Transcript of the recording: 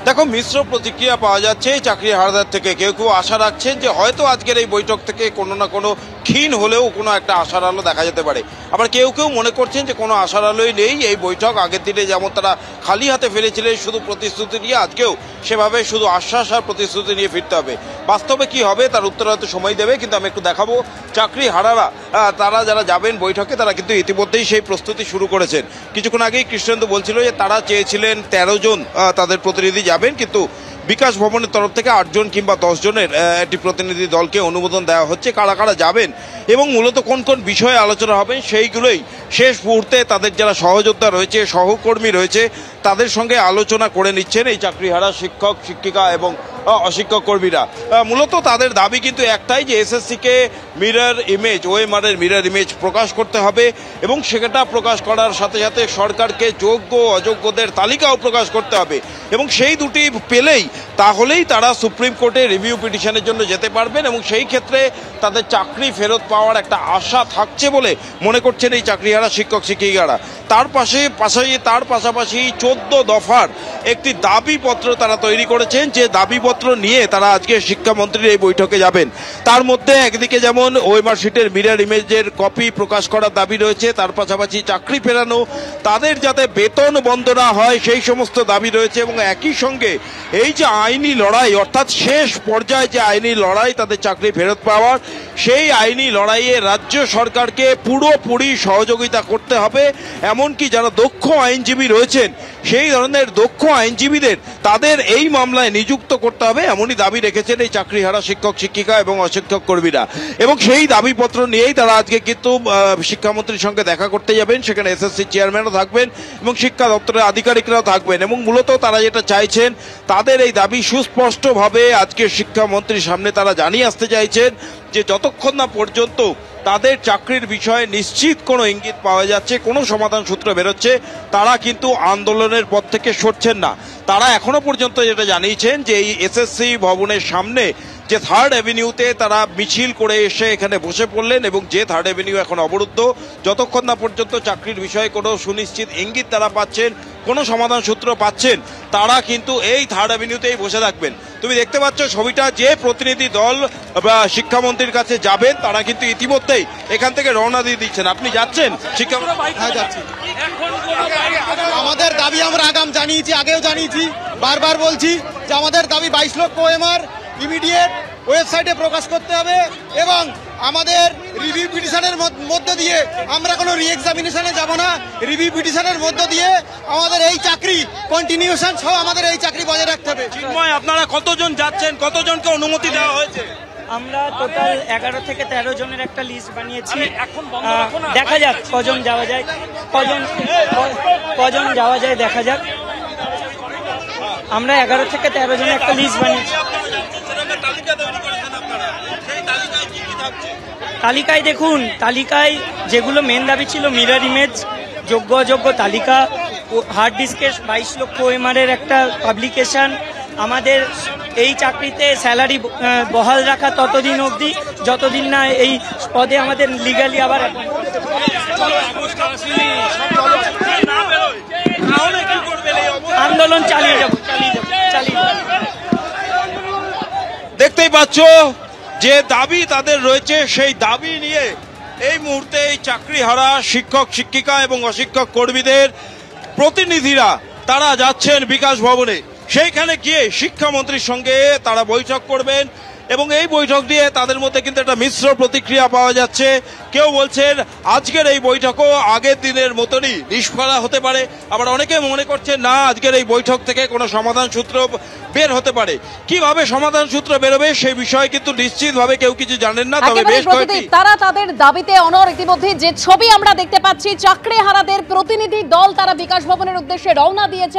দেখো, মিশ্র প্রতিক্রিয়া পাওয়া যাচ্ছে এই চাকরি হারাদার থেকে। কেউ কেউ আশা রাখছেন যে হয়তো আজকের এই বৈঠক থেকে কোনো না কোনো ক্ষীণ হলেও কোনো একটা আশার আলো দেখা যেতে পারে। আবার কেউ কেউ মনে করছেন যে কোনো আশার আলোই নেই। এই বৈঠক আগের দিনে যেমন তারা খালি হাতে ফেলেছিলেন শুধু প্রতিশ্রুতি নিয়ে, আজকেও সেভাবে শুধু আশ্বাস আর প্রতিশ্রুতি নিয়ে ফিরতে হবে। বাস্তবে কি হবে তার উত্তর হয়তো সময় দেবে, কিন্তু আমি একটু দেখাবো চাকরি হারারা তারা যারা যাবেন বৈঠকে তারা কিন্তু ইতিমধ্যেই সেই প্রস্তুতি শুরু করেছেন। কিছুক্ষণ আগেই কৃষ্ণেন্দু বলছিল যে তারা চেয়েছিলেন 13 জন তাদের প্রতিনিধি যাবেন, কিন্তু বিকাশ ভবনের তরফ থেকে 8 জন কিংবা 10 জনের একটি প্রতিনিধি দলকে অনুমোদন দেওয়া হচ্ছে। কারা কারা যাবেন এবং মূলত কোন কোন বিষয়ে আলোচনা হবেন সেইগুলোই শেষ মুহূর্তে তাদের যারা সহযোদ্ধা রয়েছে, সহকর্মী রয়েছে, তাদের সঙ্গে আলোচনা করে নিচ্ছেন এই চাকরিহারা শিক্ষক শিক্ষিকা এবং অশিক্ষক কর্মীরা। মূলত তাদের দাবি কিন্তু একটাই, যে এসএসসিকে মিরর ইমেজ, ওএমআর এর মিরর ইমেজ প্রকাশ করতে হবে এবং সেটা প্রকাশ করার সাথে সাথে সরকারকে যোগ্য অযোগ্যদের তালিকাও প্রকাশ করতে হবে এবং সেই দুটি পেলেই তাহলেই তারা সুপ্রিম কোর্টে রিভিউ পিটিশনের জন্য যেতে পারবেন এবং সেই ক্ষেত্রে তাদের চাকরি ফেরত পাওয়ার একটা আশা থাকছে বলে মনে করছেন এই চাকরিহারা শিক্ষক শিক্ষিকারা। তার পাশাপাশি 14 দফার একটি দাবিপত্র তারা তৈরি করেছেন, যে দাবিপত্র নিয়ে তারা আজকে শিক্ষামন্ত্রীর এই বৈঠকে যাবেন। তার মধ্যে একদিকে যেমন ওএমআর শিটের মিরর ইমেজের কপি প্রকাশ করার দাবি রয়েছে, তার পাশাপাশি চাকরি ফেরানো, তাদের যাতে বেতন বন্ধ না হয় সেই সমস্ত দাবি রয়েছে এবং একই সঙ্গে এই যে আইনি লড়াই, অর্থাৎ শেষ পর্যায়ে যে আইনি লড়াই তাদের চাকরি ফেরত পাওয়ার, সেই আইনি লড়াইয়ে রাজ্য সরকারকে পুরোপুরি সহযোগিতা করতে হবে। এমনকি যারা দক্ষ আইনজীবী রয়েছেন সেই ধরনের দক্ষ আইনজীবীদের তাদের এই মামলায় নিযুক্ত করতে হবে, এমনই দাবি রেখেছেন এই চাকরিহারা শিক্ষক শিক্ষিকা এবং অশিক্ষক কর্মীরা। এবং সেই দাবিপত্র নিয়েই তারা আজকে কিন্তু শিক্ষামন্ত্রীর সঙ্গে দেখা করতে যাবেন। সেখানে এসএসসি চেয়ারম্যানও থাকবেন এবং শিক্ষা দপ্তরের আধিকারিকরাও থাকবেন এবং মূলত তারা যেটা চাইছেন, তাদের এই দাবি সুস্পষ্টভাবে আজকে শিক্ষামন্ত্রীর সামনে তারা জানিয়ে আসতে চাইছেন যে যতক্ষণ না পর্যন্ত তাদের চাকরির বিষয়ে নিশ্চিত কোনো ইঙ্গিত পাওয়া যাচ্ছে, কোনো সমাধান সূত্র বেরোচ্ছে, তারা কিন্তু আন্দোলনের পথ থেকে সরছেন না। তারা এখনো পর্যন্ত যেটা জানিয়েছেন যে এই এসএসসি ভবনের সামনে যে 3rd অ্যাভিনিউতে তারা মিছিল করে এসে এখানে বসে পড়লেন এবং যে 3rd অ্যাভিনিউ এখন অবরুদ্ধ, যতক্ষণ না পর্যন্ত চাকরির বিষয়ে কোনো সুনিশ্চিত ইঙ্গিত তারা পাচ্ছেন, কোনো সমাধান সূত্র পাচ্ছেন, তারা কিন্তু এই 3rd অ্যাভিনিউতেই বসে থাকবেন। তুমি দেখতে পাচ্ছ ছবিটা, যে প্রতিনিধি দল শিক্ষামন্ত্রীর কাছে যাবেন তারা কিন্তু ইতিমধ্যেই এখান থেকে রওনা দিয়ে দিচ্ছেন। আপনি যাচ্ছেন শিক্ষামন্ত্রী? হ্যাঁ, যাচ্ছি। আমাদের দাবি আমরা আগাম জানিয়েছি, আগেও জানিয়েছি, বারবার বলছি যে আমাদের দাবি 22 লক্ষ ওএমআর ইমিডিয়েট ওয়েবসাইটে প্রকাশ করতে হবে এবং আমাদের রিভিউ পিটিশনের মধ্য দিয়ে আমরা কোনো রিএক্সামিনেশনে যাব না। রিভিউ পিটিশনের মধ্য দিয়ে আমাদের এই চাকরি কন্টিনিউশন সহ আমাদের এই চাকরি বজায় রাখতে হবে। চিন্ময়, আপনারা কতজন যাচ্ছেন, কতজনকে অনুমতি দেওয়া হয়েছে? আমরা টোটাল 11 থেকে 13 জনের একটা লিস্ট বানিয়েছি। দেখা যাক কজন যাওয়া যায়, কজন যাওয়া যায় দেখা যাক। আমরা 11 থেকে 13 জনের একটা লিস্ট বানিয়েছি। তালিকায় দেখুন, তালিকায় যেগুলো মেন দাবি ছিল, মিরর ইমেজ, যোগ্য অযোগ্য তালিকা, হার্ড ডিস্কের 22 লক্ষ ওএমআর এর একটা পাবলিকেশন, আমাদের এই চাকরিতে স্যালারি বহাল রাখা ততদিন অবধি যতদিন না এই পদে আমাদের লিগালি আবার আন্দোলন চালিয়ে যাব। দেখতেই পাচ্ছ যে দাবি তাদের রয়েছে, সেই দাবি নিয়ে এই মুহূর্তে এই চাকরিহারা শিক্ষক শিক্ষিকা এবং অশিক্ষক কর্মীদের প্রতিনিধিরা তারা যাচ্ছেন বিকাশ ভবনে। সেইখানে গিয়ে শিক্ষামন্ত্রীর সঙ্গে তারা বৈঠক করবেন এবং এই বৈঠক দিয়ে তাদের মধ্যে কিন্তু একটা মিশ্র প্রতিক্রিয়া পাওয়া যাচ্ছে। কেউ বলছেন আজকের এই বৈঠকও আগের দিনের মতনই নিষ্ফলা হতে পারে, আবার অনেকে মনে করছেন না, আজকের এই বৈঠক থেকে কোনো সমাধান সূত্র বের হতে পারে। কিভাবে সমাধান সূত্র বেরোবে সেই বিষয়ে কিন্তু নিশ্চিতভাবে কেউ কিছু জানেন না। তবে বেশ কয়েকটি তারা তাদের দাবিতে অনড়। ইতিমধ্যে যে ছবি আমরা দেখতে পাচ্ছি, চাকরিহারাদের প্রতিনিধি দল তারা বিকাশ ভবনের উদ্দেশ্যে রওনা দিয়েছে।